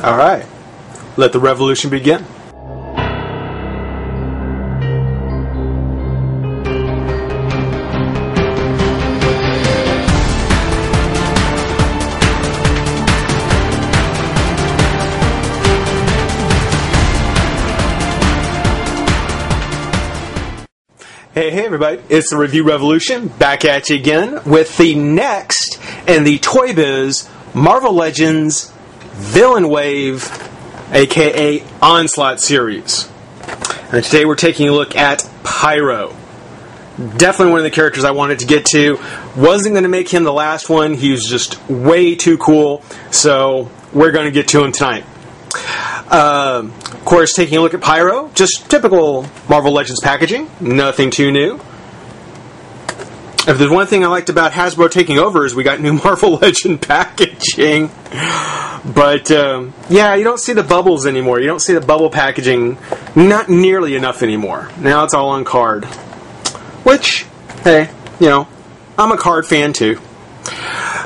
Alright, let the revolution begin. Hey everybody, it's the Review Revolution, back at you again with the next in the Toy Biz Marvel Legends Villain Wave, aka Onslaught series. And today we're taking a look at Pyro. Definitely one of the characters I wanted to get to. Wasn't going to make him the last one, he was just way too cool, so we're going to get to him tonight. Of course, taking a look at Pyro, just typical Marvel Legends packaging, nothing too new. If there's one thing I liked about Hasbro taking over is we got new Marvel Legend packaging. But, yeah, you don't see the bubbles anymore. You don't see the bubble packaging, not nearly enough anymore. Now it's all on card. Which, hey, you know, I'm a card fan too.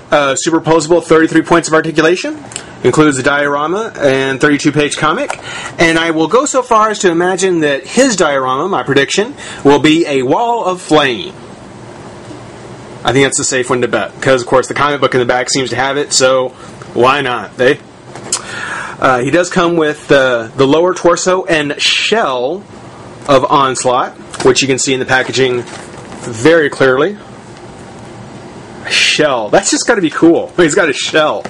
Superposable 33 points of articulation. Includes a diorama and 32-page comic. And I will go so far as to imagine that his diorama, my prediction, will be a wall of flame. I think that's a safe one to bet. Because, of course, the comic book in the back seems to have it, so why not, eh? He does come with the lower torso and shell of Onslaught, which you can see in the packaging very clearly. A shell. That's just got to be cool. He's got a shell.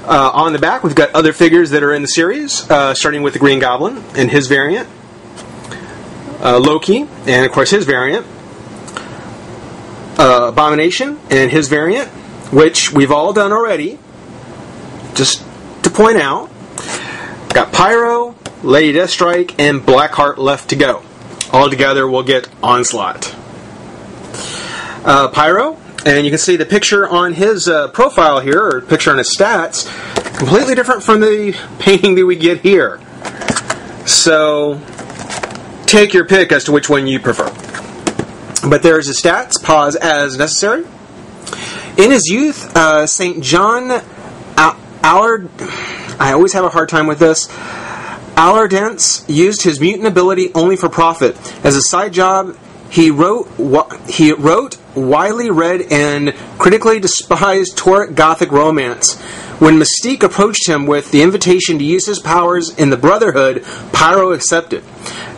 On the back, we've got other figures that are in the series, starting with the Green Goblin and his variant, Loki, and of course his variant, Abomination and his variant, which we've all done already, just to point out. Got Pyro, Lady Deathstrike, and Blackheart left to go. All together we'll get Onslaught. Pyro. And you can see the picture on his profile here, or picture on his stats, completely different from the painting that we get here. So, take your pick as to which one you prefer. But there's his stats, pause as necessary. In his youth, St. John Allard, I always have a hard time with this, Allardense used his mutant ability only for profit. As a side job, he wrote widely read and critically despised Tauric Gothic romance. When Mystique approached him with the invitation to use his powers in the Brotherhood, Pyro accepted.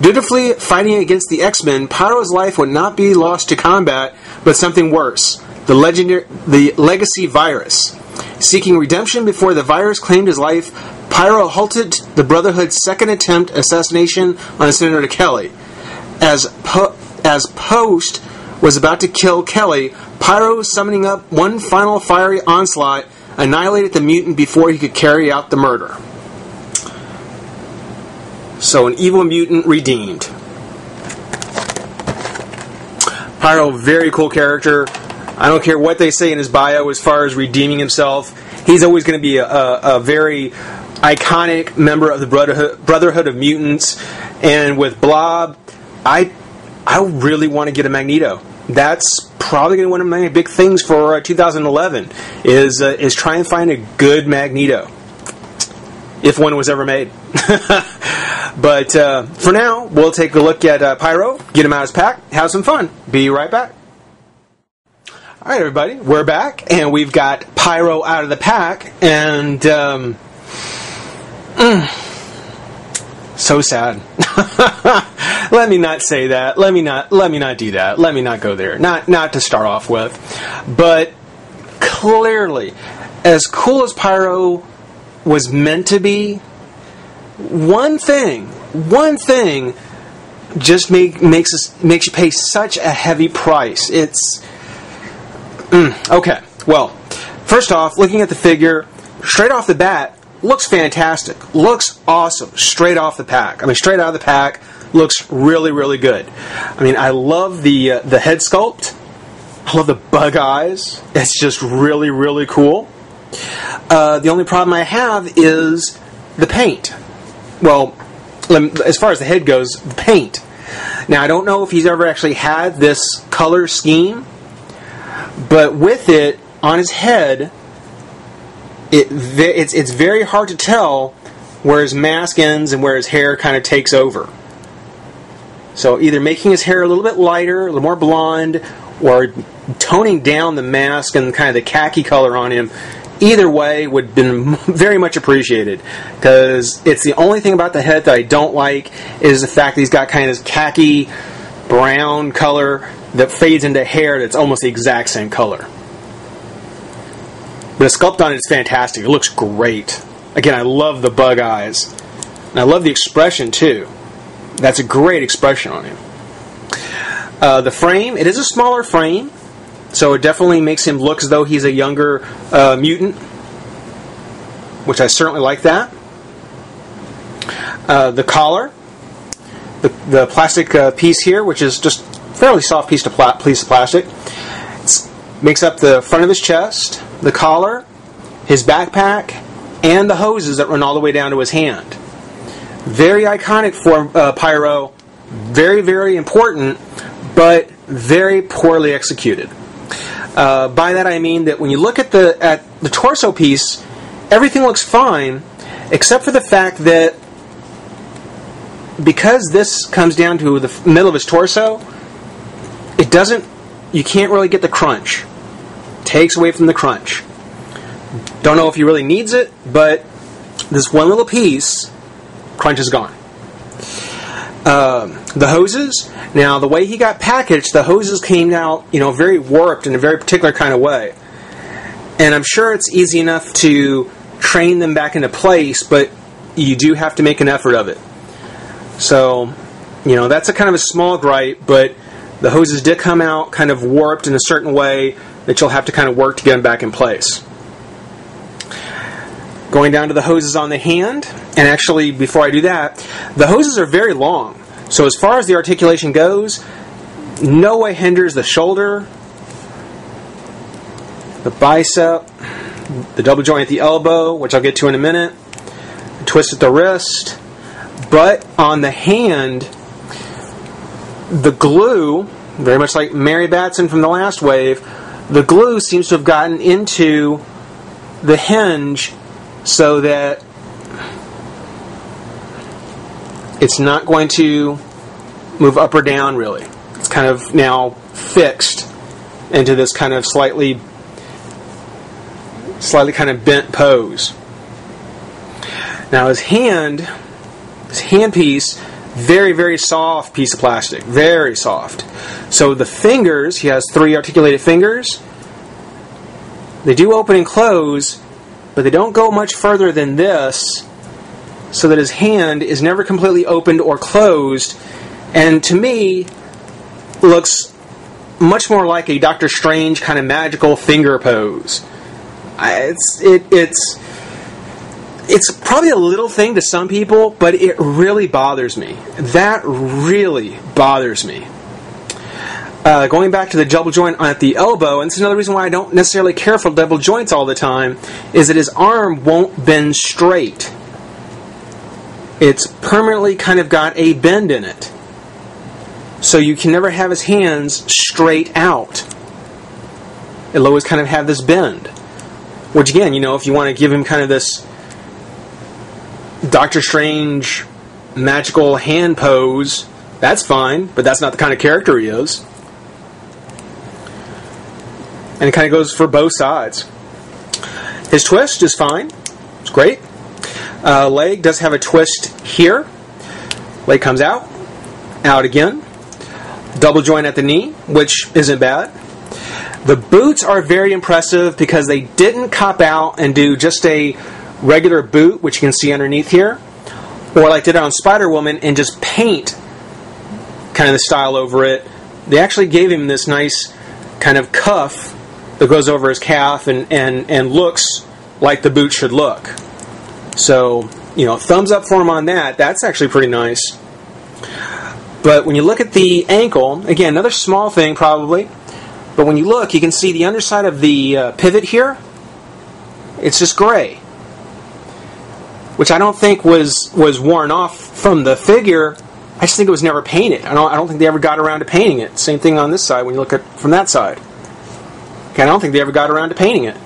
Dutifully fighting against the X-Men, Pyro's life would not be lost to combat, but something worse, the legacy virus. Seeking redemption before the virus claimed his life, Pyro halted the Brotherhood's second attempt assassination on Senator Kelly. As Post was about to kill Kelly, Pyro, summoning up one final fiery onslaught, annihilated the mutant before he could carry out the murder. So an evil mutant redeemed. Pyro, very cool character. I don't care what they say in his bio as far as redeeming himself. He's always going to be a very iconic member of the Brotherhood of Mutants. And with Blob, I really want to get a Magneto. That's probably going to be one of my big things for 2011 is try and find a good Magneto, if one was ever made. But for now, we'll take a look at Pyro, get him out of his pack, have some fun. Be right back. All right, everybody, we're back, and we've got Pyro out of the pack, and so sad. Let me not say that. Let me not do that. Let me not go there. Not to start off with. But clearly, as cool as Pyro was meant to be, one thing just makes you pay such a heavy price. It's okay. Well, first off, looking at the figure, straight off the bat, looks fantastic. Looks awesome. Straight off the pack. I mean, straight out of the pack, looks really, really good. I mean, I love the head sculpt. I love the bug eyes. It's just really, really cool. The only problem I have is the paint. Well, as far as the head goes, the paint. Now, I don't know if he's ever actually had this color scheme, but with it on his head, it's very hard to tell where his mask ends and where his hair kind of takes over. So either making his hair a little bit lighter, a little more blonde, or toning down the mask and kind of the khaki color on him, either way would have been very much appreciated. Because it's the only thing about the head that I don't like is the fact that he's got kind of this khaki brown color that fades into hair that's almost the exact same color. But the sculpt on it is fantastic. It looks great. Again, I love the bug eyes. And I love the expression too. That's a great expression on him. The frame, it is a smaller frame, so it definitely makes him look as though he's a younger mutant, which I certainly like that. The collar, the plastic piece here, which is just a fairly soft piece of plastic, makes up the front of his chest, the collar, his backpack, and the hoses that run all the way down to his hand. Very iconic for Pyro, very, very important, but very poorly executed. By that I mean that when you look at the torso piece, everything looks fine, except for the fact that because this comes down to the middle of his torso, you can't really get the crunch. Takes away from the crunch. Don't know if he really needs it, but this one little piece, crunch is gone. The hoses, now the way he got packaged, the hoses came out, very warped in a very particular kind of way. And I'm sure it's easy enough to train them back into place, but you do have to make an effort of it. So, that's a kind of a small gripe, but the hoses did come out kind of warped in a certain way that you'll have to kind of work to get them back in place. Going down to the hoses on the hand, and actually before I do that, the hoses are very long. So as far as the articulation goes, no way hinders the shoulder, the bicep, the double joint at the elbow, which I'll get to in a minute, the twist at the wrist, but on the hand, the glue, very much like Mary Batson from the last wave, the glue seems to have gotten into the hinge so that it's not going to move up or down really. It's kind of now fixed into this kind of slightly kind of bent pose. Now his handpiece, very, very soft piece of plastic. Very soft. So the fingers, he has 3 articulated fingers. They do open and close, but they don't go much further than this, so that his hand is never completely opened or closed, and to me looks much more like a Doctor Strange kind of magical finger pose. It's probably a little thing to some people, but it really bothers me. That really bothers me. Going back to the double joint at the elbow, and this is another reason why I don't necessarily care for double joints all the time, is that his arm won't bend straight. It's permanently kind of got a bend in it. So you can never have his hands straight out. It'll always kind of have this bend. Which again, if you want to give him kind of this Doctor Strange magical hand pose, that's fine, but that's not the kind of character he is. And it kind of goes for both sides. His twist is fine. It's great. Leg does have a twist here. Leg comes out. Out again. Double joint at the knee, which isn't bad. The boots are very impressive because they didn't cop out and do just a regular boot, which you can see underneath here, or like did it on Spider-Woman and just paint kind of the style over it. They actually gave him this nice kind of cuff that goes over his calf and looks like the boot should look. So, thumbs up for him on that. That's actually pretty nice. But when you look at the ankle, again, another small thing probably, but when you look, you can see the underside of the pivot here. It's just gray, which I don't think was worn off from the figure. I just think it was never painted. I don't think they ever got around to painting it. Same thing on this side when you look at from that side. Okay, I don't think they ever got around to painting it.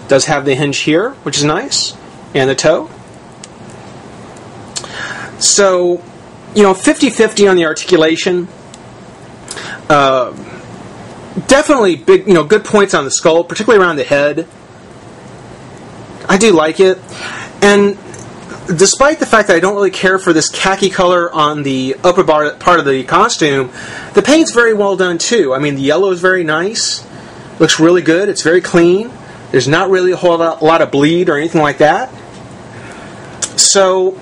Does have the hinge here, which is nice, and the toe. So, 50-50 on the articulation. Definitely big, good points on the skull, particularly around the head. I do like it. And despite the fact that I don't really care for this khaki color on the upper part of the costume, the paint's very well done too. I mean, the yellow is very nice. Looks really good. It's very clean. There's not really a whole lot of bleed or anything like that. So,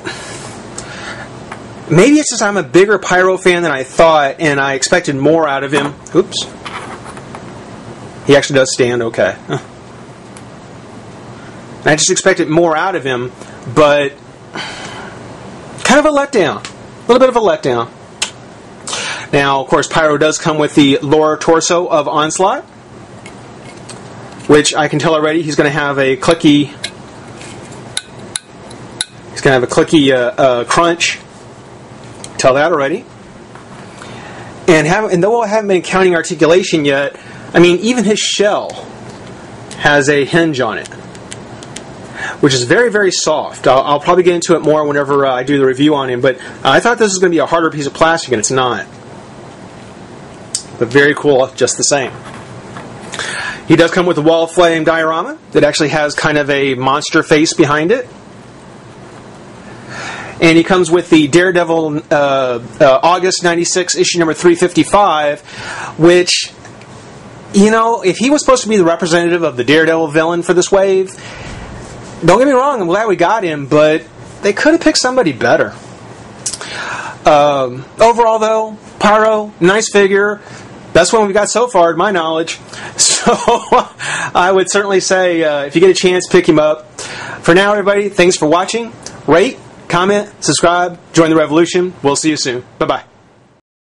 maybe it's just I'm a bigger Pyro fan than I thought, and I expected more out of him. Oops. He actually does stand okay. I just expected more out of him, but kind of a letdown. A little bit of a letdown. Now, of course, Pyro does come with the lower torso of Onslaught, which I can tell already he's going to have a clicky. He's going to have a clicky crunch. Tell that already. And though I haven't been counting articulation yet, I mean, even his shell has a hinge on it, which is very, very soft. I'll probably get into it more whenever I do the review on him, but I thought this was going to be a harder piece of plastic, and it's not. But very cool just the same. He does come with a wall of flame diorama that actually has kind of a monster face behind it. And he comes with the Daredevil August 96 issue number 355, which, if he was supposed to be the representative of the Daredevil villain for this wave, don't get me wrong, I'm glad we got him, but they could have picked somebody better. Overall, though, Pyro, nice figure. Best one we've got so far, in my knowledge. So, I would certainly say, if you get a chance, pick him up. For now, everybody, thanks for watching. Rate, comment, subscribe, join the revolution. We'll see you soon. Bye-bye.